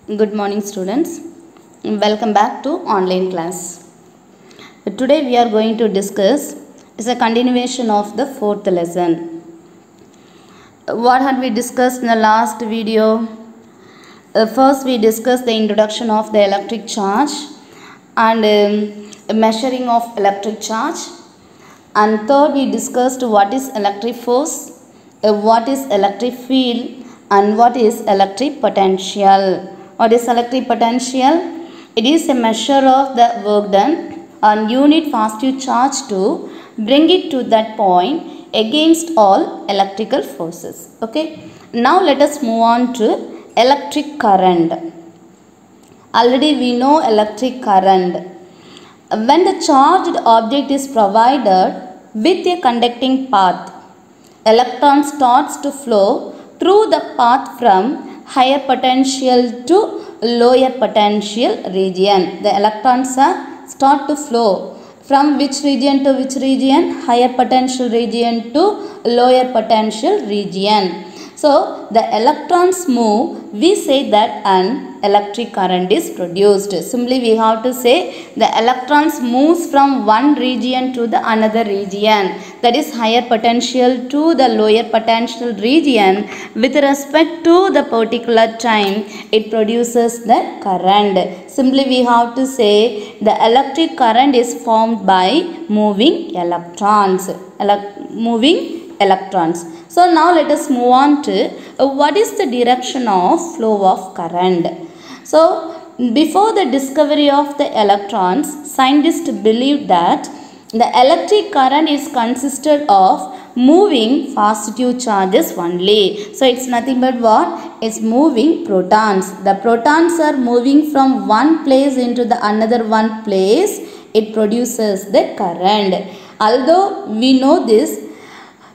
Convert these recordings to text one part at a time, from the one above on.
Good morning, students. Welcome back to online class. Today we are going to discuss is a continuation of the fourth lesson. What had we discussed in the last video? First we discussed the introduction of the electric charge and measuring of electric charge. And third we discussed what is electric force, what is electric field, and what is electric potential. What is electric potential? It is a measure of the work done on unit positive charge to bring it to that point against all electrical forces. Okay. Now let us move on to electric current. Already we know electric current. When the charged object is provided with a conducting path, electron starts to flow through the path from higher potential to lower potential region. The electrons start to flow from which region to which region? Higher potential region to lower potential region. So the electrons move, we say that an electric current is produced. Simply we have to say the electrons moves from one region to the another region, that is higher potential to the lower potential region. With respect to the particular time, it produces the current. Simply we have to say the electric current is formed by moving electrons. So now let us move on to what is the direction of flow of current. So before the discovery of the electrons, scientists believed that the electric current is consisted of moving positive charges only. So it's nothing but what? It's moving protons. The protons are moving from one place into the another one place. It produces the current. Although we know this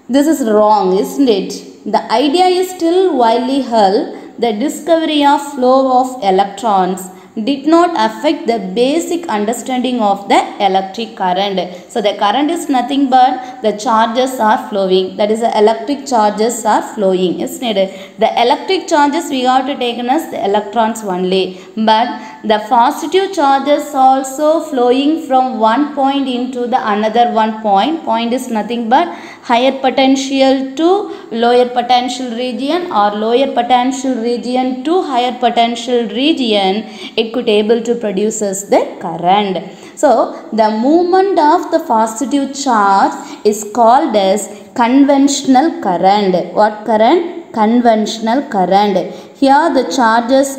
is wrong, isn't it? The idea is still widely held. The discovery of flow of electrons did not affect the basic understanding of the electric current. So the current is nothing but the charges are flowing. That is, the electric charges are flowing, isn't it? The electric charges we have to take as the electrons only. But the positive charges also flowing from one point into the another one point. Point is nothing but higher potential to lower potential region or lower potential region to higher potential region. It could able to produce us the current. So the movement of the positive charge is called as conventional current. What current? Conventional current. Here the charges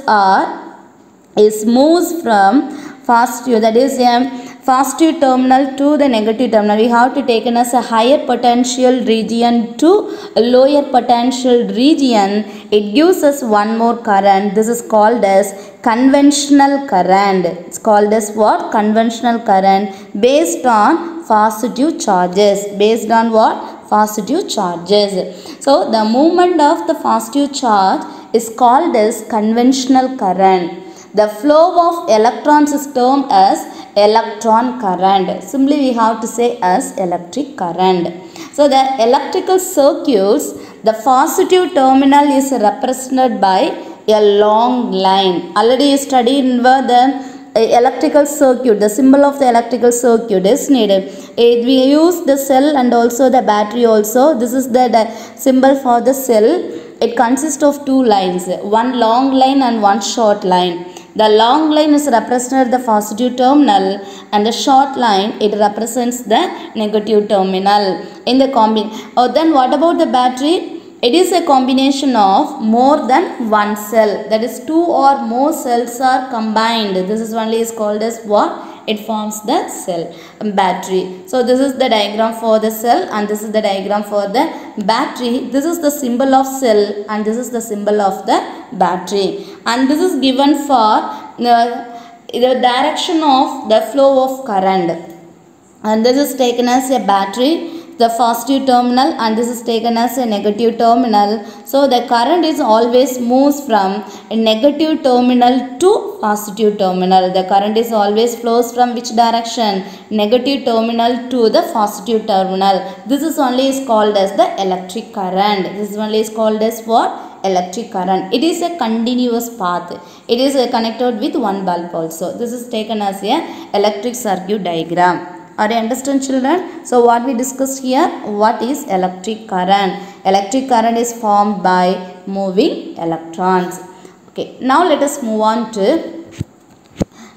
moves from positive, that is positive terminal to the negative terminal. We have to take as a higher potential region to a lower potential region. It gives us one more current. This is called as conventional current. It's called as what? Conventional current based on positive charges. Based on what? Positive charges. So the movement of the positive charge is called as conventional current. The flow of electrons is termed as electron current. Simply we have to say as electric current. So the electrical circuits, the positive terminal is represented by a long line. Already you studied in the electrical circuit. The symbol of the electrical circuit is needed. We use the cell and also the battery also. This is the symbol for the cell. It consists of two lines, one long line and one short line. The long line is represented the positive terminal and the short line it represents the negative terminal. In the then what about the battery? It is a combination of more than one cell. That is, two or more cells are combined. This is only is called as what? It forms the cell battery. So this is the diagram for the cell and this is the diagram for the battery. This is the symbol of cell and this is the symbol of the battery. And this is given for the direction of the flow of current. And this is taken as a battery, the positive terminal, and this is taken as a negative terminal. So the current is always moves from a negative terminal to positive terminal. The current is always flows from which direction? Negative terminal to the positive terminal. This is only is called as the electric current. This is only is called as what? electric current. It is a continuous path. It is connected with one bulb also. This is taken as a electric circuit diagram. Are you understand, children? So what we discussed here, what is electric current? Electric current is formed by moving electrons. Okay, now let us move on to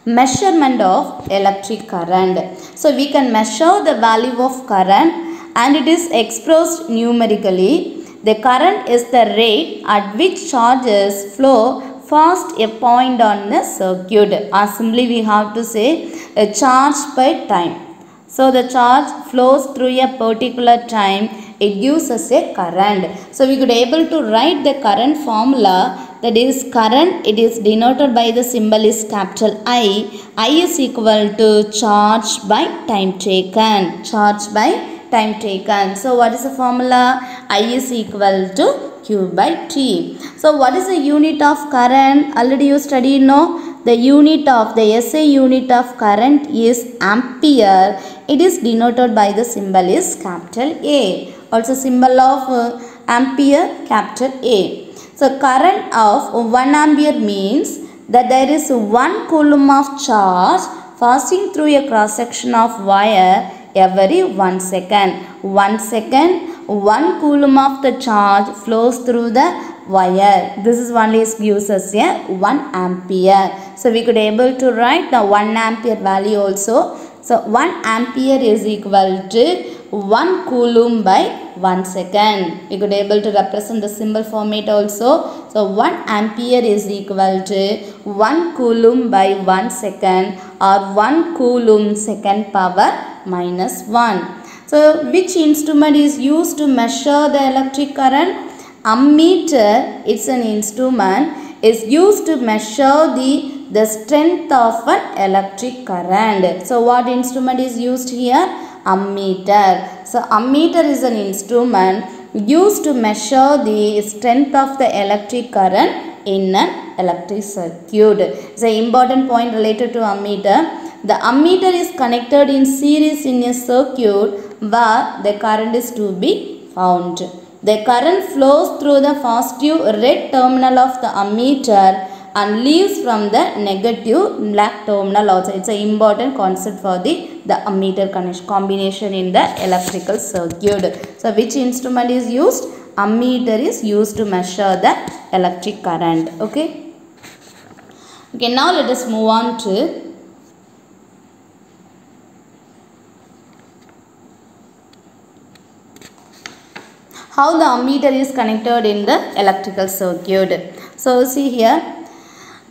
measurement of electric current. So we can measure the value of current and it is expressed numerically. The current is the rate at which charges flow past a point on the circuit, or simply we have to say a charge by time. So the charge flows through a particular time, it gives us a current. So we could able to write the current formula, that is current, it is denoted by the symbol is capital I. I is equal to charge by time taken. Charge by time taken. So what is the formula? I is equal to Q by T. So what is the unit of current? Already you studied, no? The unit of, the SI unit of current is ampere. It is denoted by the symbol is capital A. Also symbol of ampere, capital A. So current of 1 ampere means that there is 1 coulomb of charge passing through a cross section of wire every 1 second. 1 second, 1 coulomb of the charge flows through the wire. This is only gives us a 1 ampere. So we could able to write the 1 ampere value also. So 1 ampere is equal to 1 coulomb by 1 second. We could able to represent the symbol format also. So 1 ampere is equal to 1 coulomb by 1 second, or 1 coulomb second power minus 1. So which instrument is used to measure the electric current? Ammeter, it's an instrument, is used to measure the strength of an electric current. So what instrument is used here? Ammeter. So ammeter is an instrument used to measure the strength of the electric current in an electric circuit. It's an important point related to ammeter. The ammeter is connected in series in a circuit where the current is to be found. The current flows through the positive red terminal of the ammeter and leaves from the negative black terminal also. It's an important concept for the ammeter combination in the electrical circuit. So which instrument is used? Ammeter is used to measure the electric current. Okay. Okay, now let us move on to how the ammeter is connected in the electrical circuit. So see here,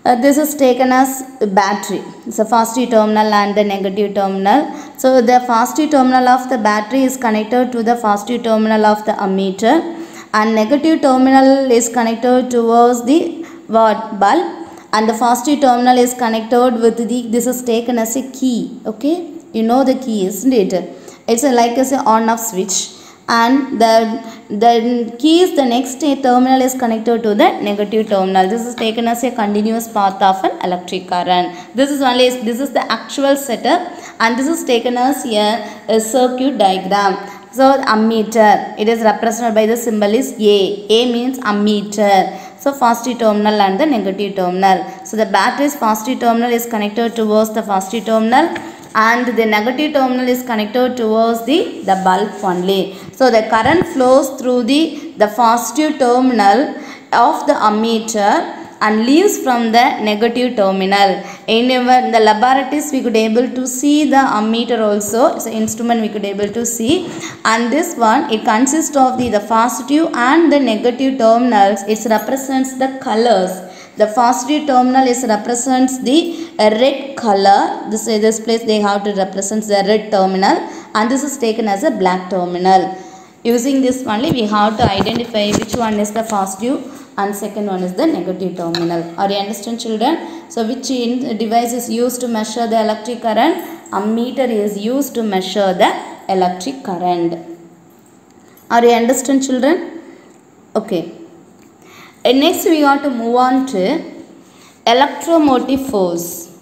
this is taken as battery. It's a positive terminal and the negative terminal. So the positive terminal of the battery is connected to the positive terminal of the ammeter, and negative terminal is connected towards the bulb, and the positive terminal is connected with the, this is taken as a key. Okay, you know the key, isn't it? It's like as a on off switch, and the key is the next terminal is connected to the negative terminal. This is taken as a continuous path of an electric current. This is the actual setup, and this is taken as a circuit diagram. So ammeter, it is represented by the symbol is A. A means ammeter. So positive terminal and the negative terminal. So the battery's positive terminal is connected towards the positive terminal, and the negative terminal is connected towards the bulb only. So the current flows through the positive terminal of the ammeter and leaves from the negative terminal. In the laboratories we could able to see the ammeter also. It's an instrument we could able to see, and this one, it consists of the positive and the negative terminals. It represents the colors. The positive terminal is represents the red color. This place they have to represent the red terminal, and this is taken as a black terminal. Using this only we have to identify which one is the positive and second one is the negative terminal. Are you understand, children? So which device is used to measure the electric current? Ammeter is used to measure the electric current. Are you understand, children? Okay. And next we have to move on to electromotive force,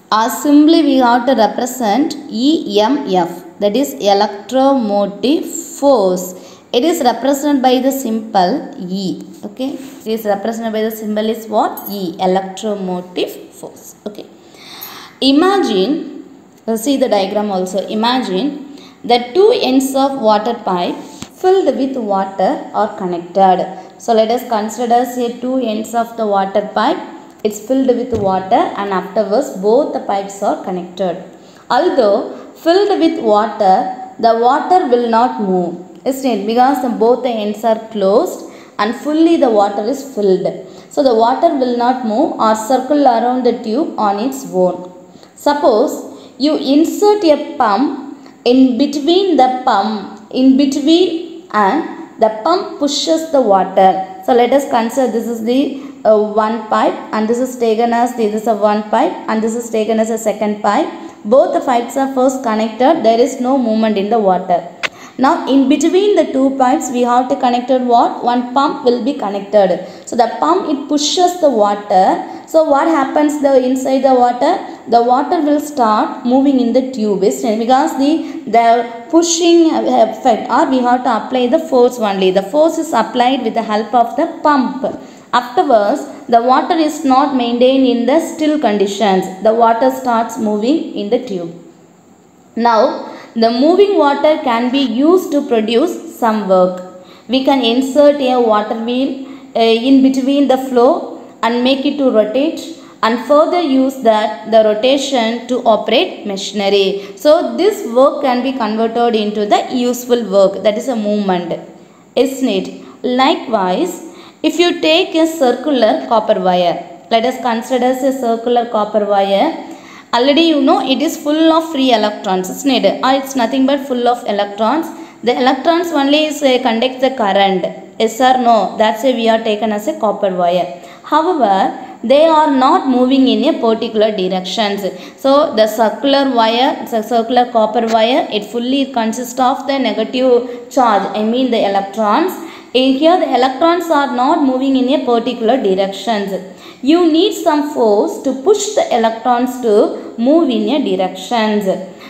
or simply we have to represent EMF, that is electromotive force. It is represented by the symbol E. Okay, it is represented by the symbol is what? E, electromotive force. Okay, imagine, see the diagram also. Imagine the two ends of water pipe filled with water are connected. So let us consider, say, two ends of the water pipe. It's filled with water, and afterwards both the pipes are connected. Although filled with water, the water will not move, isn't it? Because both the ends are closed and fully the water is filled. So the water will not move or circle around the tube on its own. Suppose you insert a pump in between and the pump pushes the water. So let us consider this is the one pipe, and this is taken as this is a one pipe, and this is taken as a second pipe. Both the pipes are first connected. There is no movement in the water. Now in between the two pipes we have to connected what? One pump will be connected. So the pump, it pushes the water. So what happens inside the water? The water will start moving in the tube, because the pushing effect, or we have to apply the force only. The force is applied with the help of the pump. Afterwards, the water is not maintained in the still conditions. The water starts moving in the tube. Now, the moving water can be used to produce some work. We can insert a water wheel in between the flow and make it to rotate, and further use the rotation to operate machinery. So this work can be converted into the useful work, that is a movement, isn't it? Likewise, if you take a circular copper wire, let us consider a circular copper wire. Already you know it is full of free electrons, isn't it? Or it's nothing but full of electrons. The electrons only conduct the current. Yes or no? That's why we are taken as a copper wire. However, they are not moving in a particular directions. So the circular wire, the circular copper wire, it fully consists of the negative charge. I mean the electrons. Here the electrons are not moving in a particular directions. You need some force to push the electrons to move in a directions.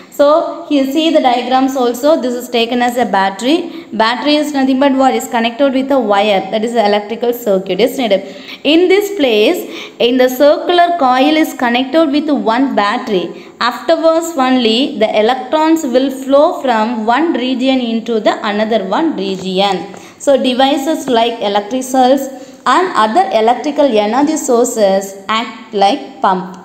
So here see the diagrams also. This is taken as a battery. Battery is nothing but what is connected with a wire, that is the electrical circuit, isn't it? In this place, in the circular coil is connected with one battery. Afterwards only the electrons will flow from one region into the another one region. So devices like electric cells and other electrical energy sources act like pump.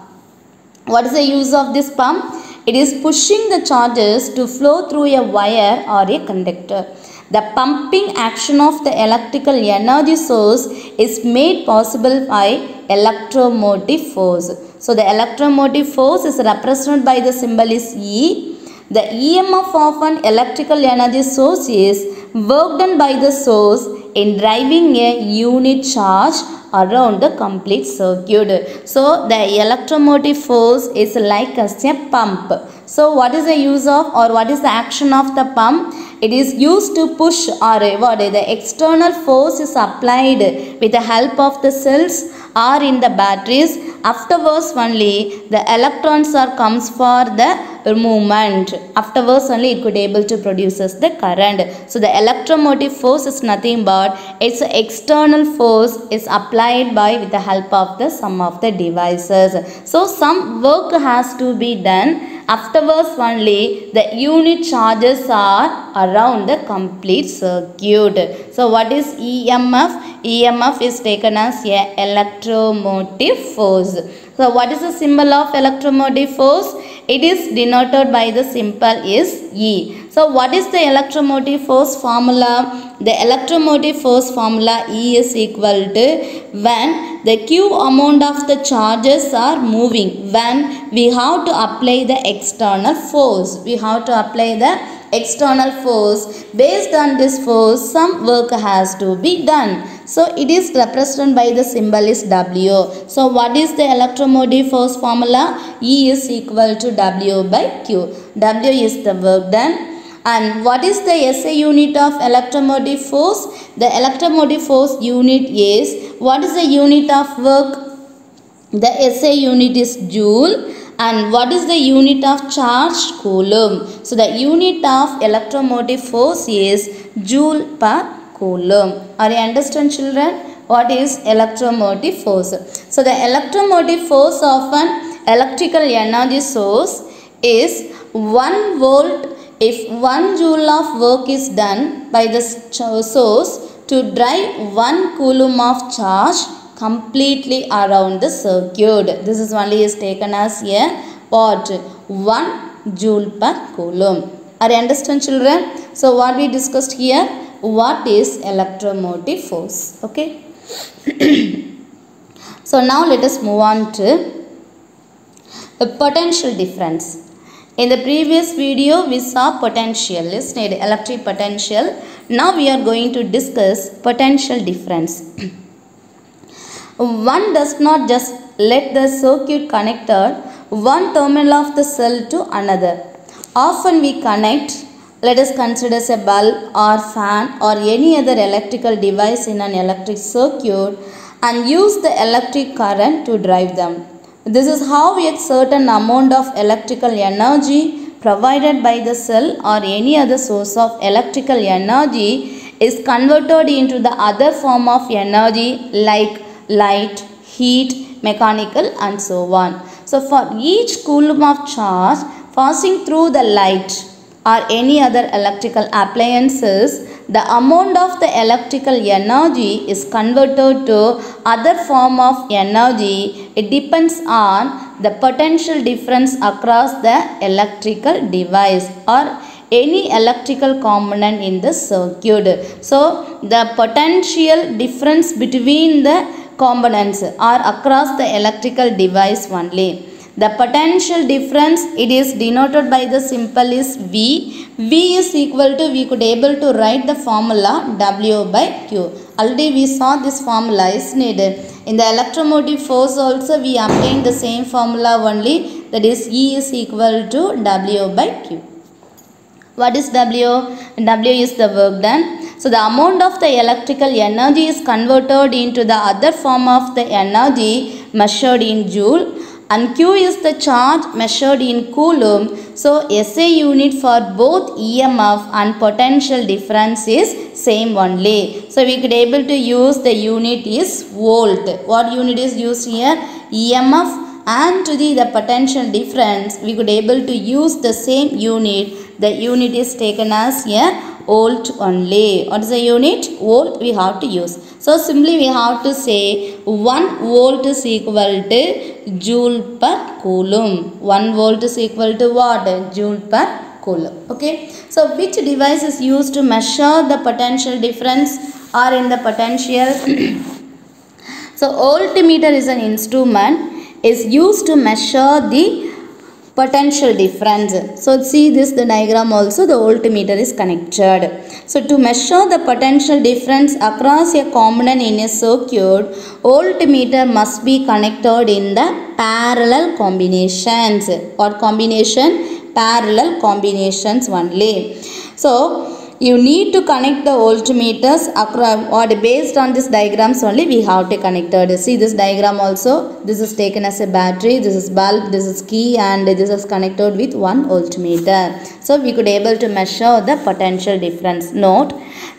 What is the use of this pump? It is pushing the charges to flow through a wire or a conductor. The pumping action of the electrical energy source is made possible by electromotive force. So the electromotive force is represented by the symbol is E. The EMF of an electrical energy source is work done by the source in driving a unit charge around the complete circuit. So the electromotive force is like as a pump. So what is the use of, or what is the action of the pump? It is used to push, or what the external force is applied with the help of the cells or in the batteries. Afterwards only the electrons are comes for the movement. Afterwards only it could able to produces the current. So the electromotive force is nothing but its external force is applied by with the help of the some of the devices. So some work has to be done. Afterwards only the unit charges are around the complete circuit. So what is EMF? EMF is taken as a electromotive force. So what is the symbol of electromotive force? It is denoted by the symbol is E. So what is the electromotive force formula? The electromotive force formula E is equal to when the Q amount of the charges are moving, when we have to apply the external force. We have to apply the external force. Based on this force, some work has to be done. So it is represented by the symbol is W. So what is the electromotive force formula? E is equal to W by Q. W is the work done. And what is the SI unit of electromotive force? The electromotive force unit is, what is the unit of work? The SI unit is joule. And what is the unit of charge? Coulomb. So the unit of electromotive force is joule per coulomb. Are you understand, children? What is electromotive force? So the electromotive force of an electrical energy source is 1 volt if 1 joule of work is done by the source to drive 1 coulomb of charge completely around the circuit. This is only is taken as a what? 1 joule per coulomb. Are you understand, children? So what we discussed here, what is electromotive force? Okay. So now let us move on to the potential difference. In the previous video we saw potential, isn't it? Electric potential. Now we are going to discuss potential difference. One does not just let the circuit connected one terminal of the cell to another. Often we connect, let us consider a bulb or fan or any other electrical device in an electric circuit and use the electric current to drive them. This is how a certain amount of electrical energy provided by the cell or any other source of electrical energy is converted into the other form of energy like light, heat, mechanical and so on. So for each coulomb of charge passing through the light or any other electrical appliances, the amount of the electrical energy is converted to other form of energy. It depends on the potential difference across the electrical device or any electrical component in the circuit. So the potential difference between the components are across the electrical device only. The potential difference, it is denoted by the symbol is V. V is equal to, we could able to write the formula W by Q. Already we saw this formula is needed. In the electromotive force also we obtained the same formula only, that is E is equal to W by Q. What is W? W is the work done. So the amount of the electrical energy is converted into the other form of the energy measured in joule, and Q is the charge measured in coulomb. So SI unit for both EMF and potential difference is same only. So we could able to use the unit is volt. What unit is used here? EMF, and to the potential difference we could able to use the same unit. The unit is taken as a volt only. What is the unit? Volt we have to use. So simply we have to say 1 volt is equal to joule per coulomb. 1 volt is equal to what? Joule per coulomb. Okay. So which device is used to measure the potential difference or in the potential? So voltmeter is an instrument is used to measure the potential difference. So see this, the diagram also, the voltmeter is connected. So to measure the potential difference across a component in a circuit, voltmeter must be connected in the parallel combinations. What combination? Parallel combinations only. So you need to connect the voltmeters across, or based on this diagrams only we have to connect it. See this diagram also, this is taken as a battery, this is bulb, this is key, and this is connected with 1 voltmeter. So we could able to measure the potential difference. Note,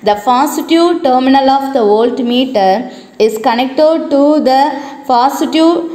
the positive terminal of the voltmeter is connected to the positive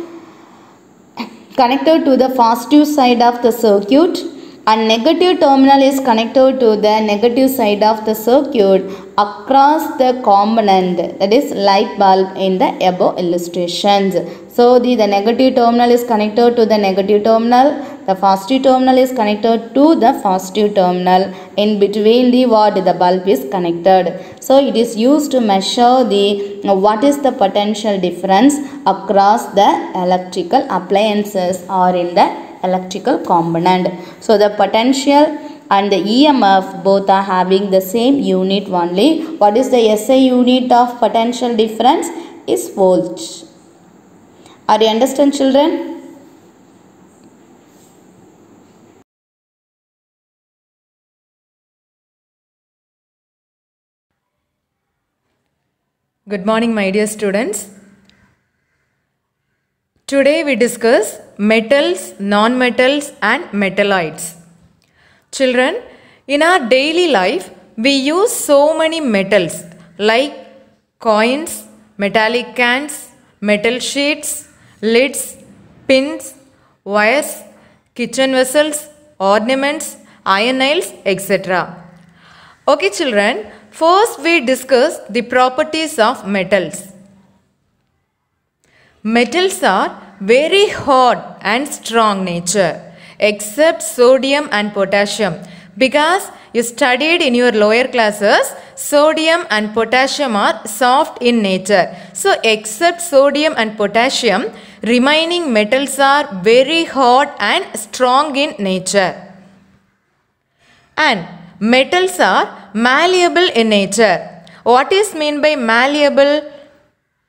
side of the circuit, and negative terminal is connected to the negative side of the circuit across the component, that is light bulb in the above illustrations. So the negative terminal is connected to the negative terminal, the positive terminal is connected to the positive terminal, in between the what? The bulb is connected. So it is used to measure the what is the potential difference across the electrical appliances or in the electrical component. So the potential and the EMF both are having the same unit only. What is the SI unit of potential difference? Is volt. Are you understand, children? Good morning, my dear students. Today we discuss metals, non-metals and metalloids. Children, in our daily life, we use so many metals like coins, metallic cans, metal sheets, lids, pins, wires, kitchen vessels, ornaments, iron nails, etc. Okay children, first we discuss the properties of metals. Metals are very hot and strong nature except sodium and potassium, because you studied in your lower classes sodium and potassium are soft in nature. So except sodium and potassium, remaining metals are very hot and strong in nature. And metals are malleable in nature. What is mean by malleable?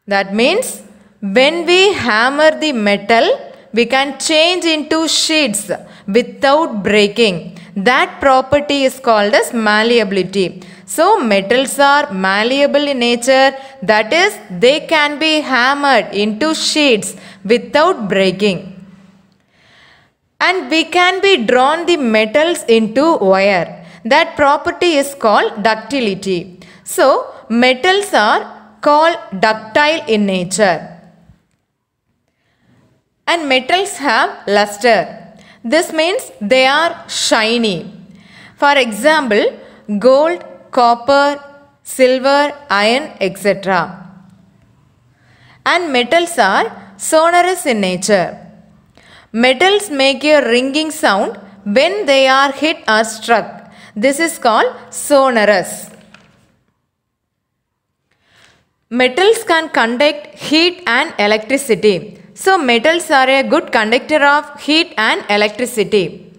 That means when we hammer the metal, we can change into sheets without breaking. That property is called as malleability. So metals are malleable in nature, that is they can be hammered into sheets without breaking. And we can be drawn the metals into wire. That property is called ductility. So metals are called ductile in nature. And metals have luster. This means they are shiny. For example, gold, copper, silver, iron, etc. And metals are sonorous in nature. Metals make a ringing sound when they are hit or struck. This is called sonorous. Metals can conduct heat and electricity. So metals are a good conductor of heat and electricity.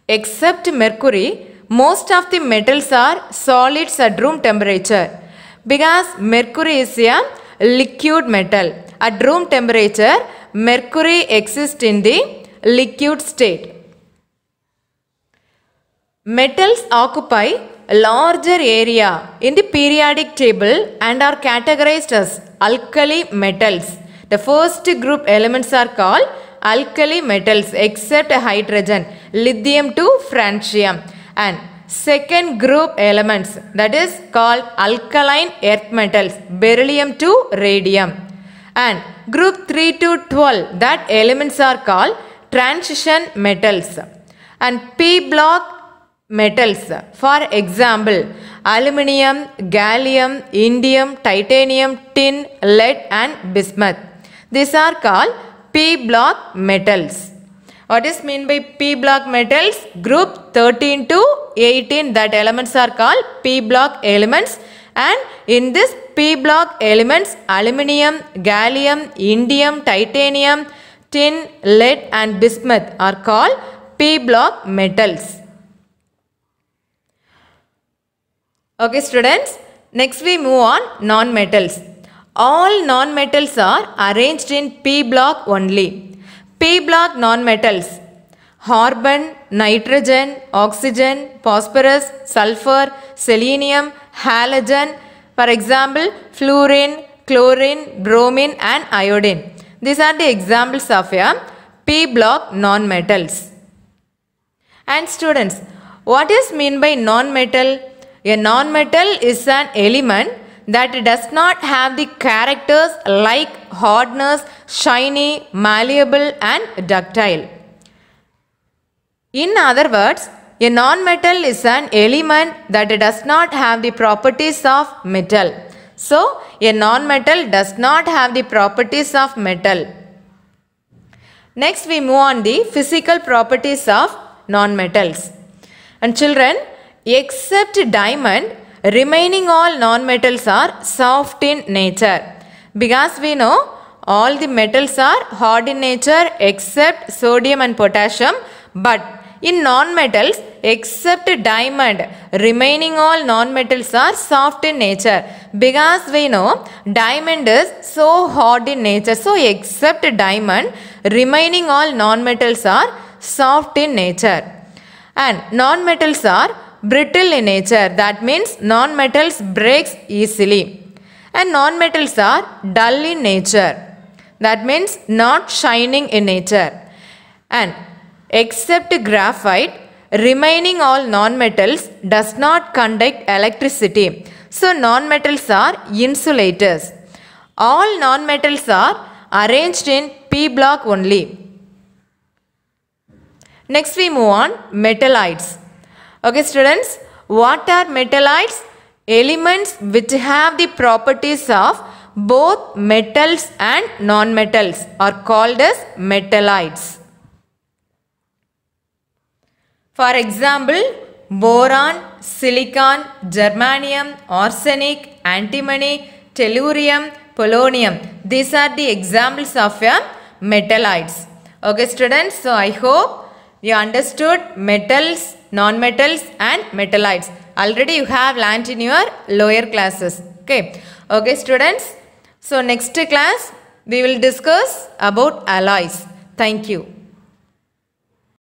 Except mercury, most of the metals are solids at room temperature, because mercury is a liquid metal. At room temperature, mercury exists in the liquid state. Metals occupy a larger area in the periodic table and are categorized as alkali metals. The first group elements are called alkali metals except hydrogen, lithium to francium. And second group elements, that is called alkaline earth metals, beryllium to radium. And group 3 to 12, that elements are called transition metals. And p block metals, for example aluminium, gallium, indium, titanium, tin, lead and bismuth. These are called p block metals. What is mean by p block metals? Group 13 to 18, that elements are called p block elements. And in this p block elements, aluminium, gallium, indium, titanium, tin, lead and bismuth are called p block metals. Okay students, next we move on non-metals. All non-metals are arranged in p block only. P block non-metals: carbon, nitrogen, oxygen, phosphorus, sulfur, selenium, halogen. For example, fluorine, chlorine, bromine and iodine. These are the examples of a p block non-metals. And students, what is mean by non-metal? A non-metal is an element that does not have the characters like hardness, shiny, malleable and ductile. In other words, a non-metal is an element that does not have the properties of metal. So, a non-metal does not have the properties of metal. Next we move on the physical properties of non-metals. And children, except diamond, remaining all non-metals are soft in nature, because we know all the metals are hard in nature except sodium and potassium. But in non-metals, except diamond, remaining all non-metals are soft in nature, because we know diamond is so hard in nature. So except diamond, remaining all non-metals are soft in nature. And non-metals are brittle in nature, that means non-metals breaks easily. And non-metals are dull in nature, that means not shining in nature. And except graphite, remaining all non-metals does not conduct electricity. So non-metals are insulators. All non-metals are arranged in p block only. Next we move on metallites. Okay students, what are metallites? Elements which have the properties of both metals and non-metals are called as metallites. For example, boron, silicon, germanium, arsenic, antimony, tellurium, polonium. These are the examples of metallites. Okay students, so I hope you understood metals, non-metals and metallites. Already you have learnt in your lower classes. Okay students, so next class we will discuss about alloys. Thank you.